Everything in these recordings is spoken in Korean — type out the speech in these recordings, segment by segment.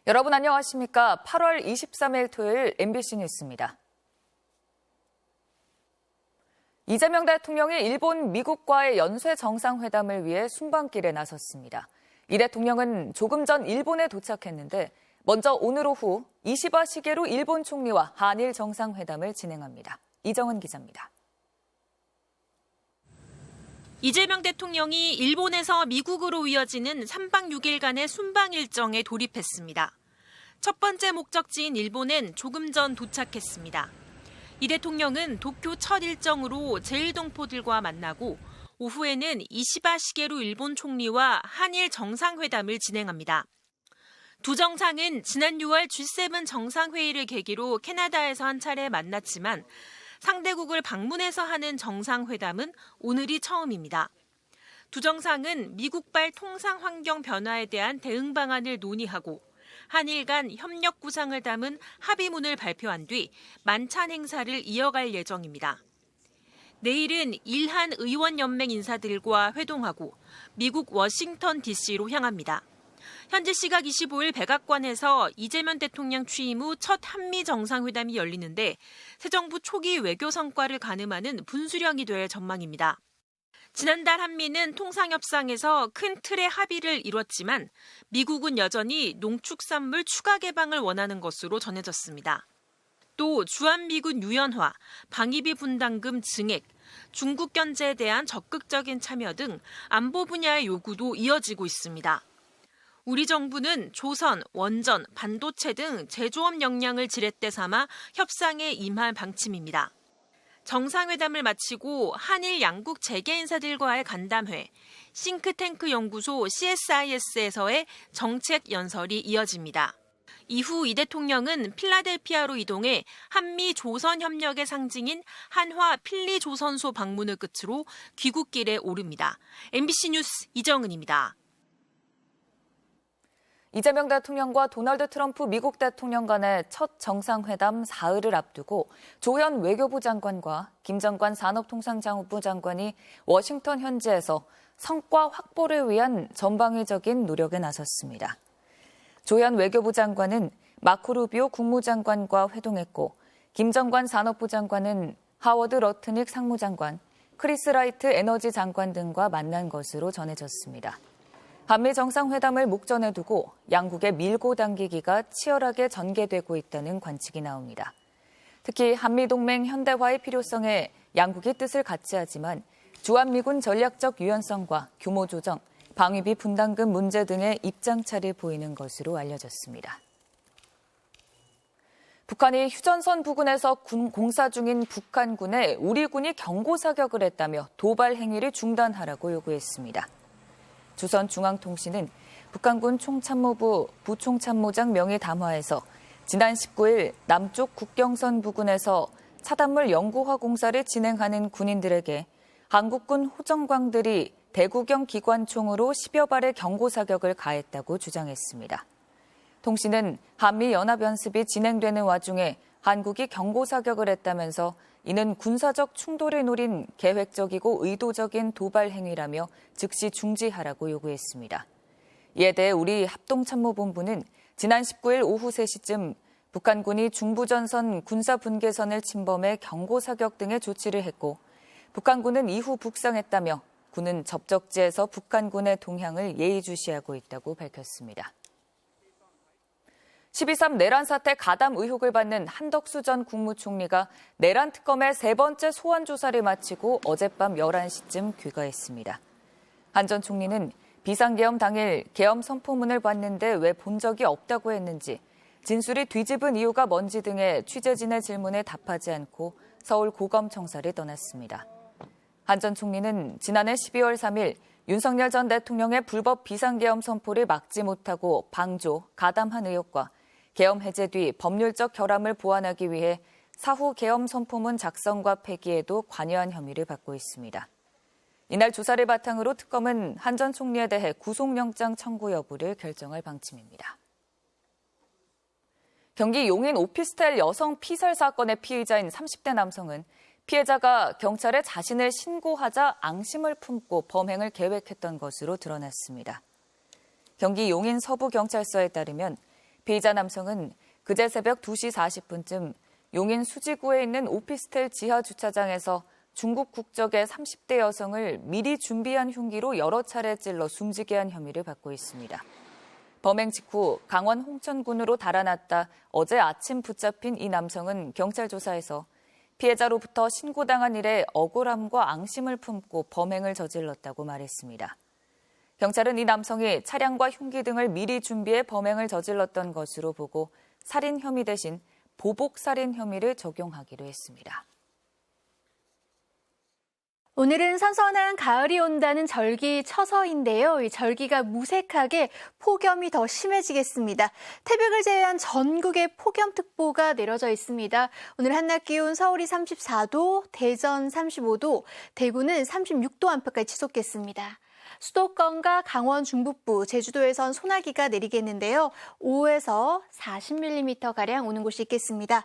여러분 안녕하십니까? 8월 23일 토요일 MBC 뉴스입니다. 이재명 대통령이 일본, 미국과의 연쇄 정상회담을 위해 순방길에 나섰습니다. 이 대통령은 조금 전 일본에 도착했는데 먼저 오늘 오후 이시바 시게루 일본 총리와 한일 정상회담을 진행합니다. 이정은 기자입니다. 이재명 대통령이 일본에서 미국으로 이어지는 3박 6일간의 순방 일정에 돌입했습니다. 첫 번째 목적지인 일본엔 조금 전 도착했습니다. 이 대통령은 도쿄 첫 일정으로 제1동포들과 만나고 오후에는 이시바 시게루 일본 총리와 한일 정상회담을 진행합니다. 두 정상은 지난 6월 G7 정상회의를 계기로 캐나다에서 한 차례 만났지만 상대국을 방문해서 하는 정상회담은 오늘이 처음입니다. 두 정상은 미국발 통상 환경 변화에 대한 대응 방안을 논의하고 한일 간 협력 구상을 담은 합의문을 발표한 뒤 만찬 행사를 이어갈 예정입니다. 내일은 일한 의원연맹 인사들과 회동하고 미국 워싱턴 DC로 향합니다. 현지 시각 25일 백악관에서 이재명 대통령 취임 후 첫 한미 정상회담이 열리는데 새 정부 초기 외교 성과를 가늠하는 분수령이 될 전망입니다. 지난달 한미는 통상협상에서 큰 틀의 합의를 이뤘지만 미국은 여전히 농축산물 추가 개방을 원하는 것으로 전해졌습니다. 또 주한미군 유연화, 방위비 분담금 증액, 중국 견제에 대한 적극적인 참여 등 안보 분야의 요구도 이어지고 있습니다. 우리 정부는 조선, 원전, 반도체 등 제조업 역량을 지렛대 삼아 협상에 임할 방침입니다. 정상회담을 마치고 한일 양국 재계 인사들과 할 간담회, 싱크탱크 연구소 CSIS에서의 정책 연설이 이어집니다. 이후 이 대통령은 필라델피아로 이동해 한미 조선 협력의 상징인 한화 필리조선소 방문을 끝으로 귀국길에 오릅니다. MBC 뉴스 이정은입니다. 이재명 대통령과 도널드 트럼프 미국 대통령 간의 첫 정상회담 사흘을 앞두고 조현 외교부 장관과 김정관 산업통상자원부 장관이 워싱턴 현지에서 성과 확보를 위한 전방위적인 노력에 나섰습니다. 조현 외교부 장관은 마코 루비오 국무장관과 회동했고 김정관 산업부 장관은 하워드 러트닉 상무장관, 크리스 라이트 에너지 장관 등과 만난 것으로 전해졌습니다. 한미 정상회담을 목전에 두고 양국의 밀고 당기기가 치열하게 전개되고 있다는 관측이 나옵니다. 특히 한미동맹 현대화의 필요성에 양국이 뜻을 같이 하지만 주한미군 전략적 유연성과 규모 조정, 방위비 분담금 문제 등의 입장차를 보이는 것으로 알려졌습니다. 북한이 휴전선 부근에서 공사 중인 북한군에 우리 군이 경고 사격을 했다며 도발 행위를 중단하라고 요구했습니다. 조선중앙통신은 북한군 총참모부 부총참모장 명의 담화에서 지난 19일 남쪽 국경선 부근에서 차단물 연구화 공사를 진행하는 군인들에게 한국군 호정광들이 대구경 기관총으로 10여 발의 경고 사격을 가했다고 주장했습니다. 통신은 한미연합연습이 진행되는 와중에 한국이 경고 사격을 했다면서 이는 군사적 충돌을 노린 계획적이고 의도적인 도발 행위라며 즉시 중지하라고 요구했습니다. 이에 대해 우리 합동참모본부는 지난 19일 오후 3시쯤 북한군이 중부전선 군사분계선을 침범해 경고 사격 등의 조치를 했고 북한군은 이후 북상했다며 군은 접적지에서 북한군의 동향을 예의주시하고 있다고 밝혔습니다. 12.3 내란 사태 가담 의혹을 받는 한덕수 전 국무총리가 내란 특검의 세 번째 소환 조사를 마치고 어젯밤 11시쯤 귀가했습니다. 한 전 총리는 비상계엄 당일 계엄 선포문을 봤는데 왜 본 적이 없다고 했는지, 진술이 뒤집은 이유가 뭔지 등의 취재진의 질문에 답하지 않고 서울 고검청사를 떠났습니다. 한 전 총리는 지난해 12월 3일 윤석열 전 대통령의 불법 비상계엄 선포를 막지 못하고 방조, 가담한 의혹과 계엄 해제 뒤 법률적 결함을 보완하기 위해 사후 계엄 선포문 작성과 폐기에도 관여한 혐의를 받고 있습니다. 이날 조사를 바탕으로 특검은 한 전 총리에 대해 구속영장 청구 여부를 결정할 방침입니다. 경기 용인 오피스텔 여성 피살 사건의 피의자인 30대 남성은 피해자가 경찰에 자신을 신고하자 앙심을 품고 범행을 계획했던 것으로 드러났습니다. 경기 용인 서부경찰서에 따르면 피의자 남성은 그제 새벽 2시 40분쯤 용인 수지구에 있는 오피스텔 지하 주차장에서 중국 국적의 30대 여성을 미리 준비한 흉기로 여러 차례 찔러 숨지게 한 혐의를 받고 있습니다. 범행 직후 강원 홍천군으로 달아났다 어제 아침 붙잡힌 이 남성은 경찰 조사에서 피해자로부터 신고당한 일에 억울함과 앙심을 품고 범행을 저질렀다고 말했습니다. 경찰은 이 남성이 차량과 흉기 등을 미리 준비해 범행을 저질렀던 것으로 보고 살인 혐의 대신 보복 살인 혐의를 적용하기로 했습니다. 오늘은 선선한 가을이 온다는 절기 처서인데요. 이 절기가 무색하게 폭염이 더 심해지겠습니다. 태백을 제외한 전국에 폭염특보가 내려져 있습니다. 오늘 한낮 기온 서울이 34도, 대전 35도, 대구는 36도 안팎까지 치솟겠습니다. 수도권과 강원 중북부, 제주도에선 소나기가 내리겠는데요. 5에서 40mm가량 오는 곳이 있겠습니다.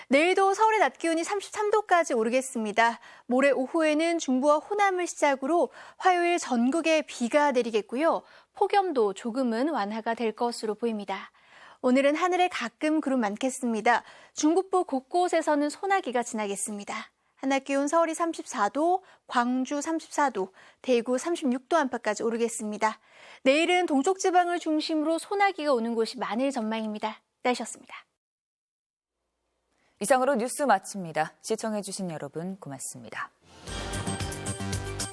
내일도 서울의 낮 기온이 33도까지 오르겠습니다. 모레 오후에는 중부와 호남을 시작으로 화요일 전국에 비가 내리겠고요. 폭염도 조금은 완화가 될 것으로 보입니다. 오늘은 하늘에 가끔 구름 많겠습니다. 중북부 곳곳에서는 소나기가 지나겠습니다. 한낮 기온 서울이 34도, 광주 34도, 대구 36도 안팎까지 오르겠습니다. 내일은 동쪽 지방을 중심으로 소나기가 오는 곳이 많을 전망입니다. 날씨였습니다. 이상으로 뉴스 마칩니다. 시청해주신 여러분 고맙습니다.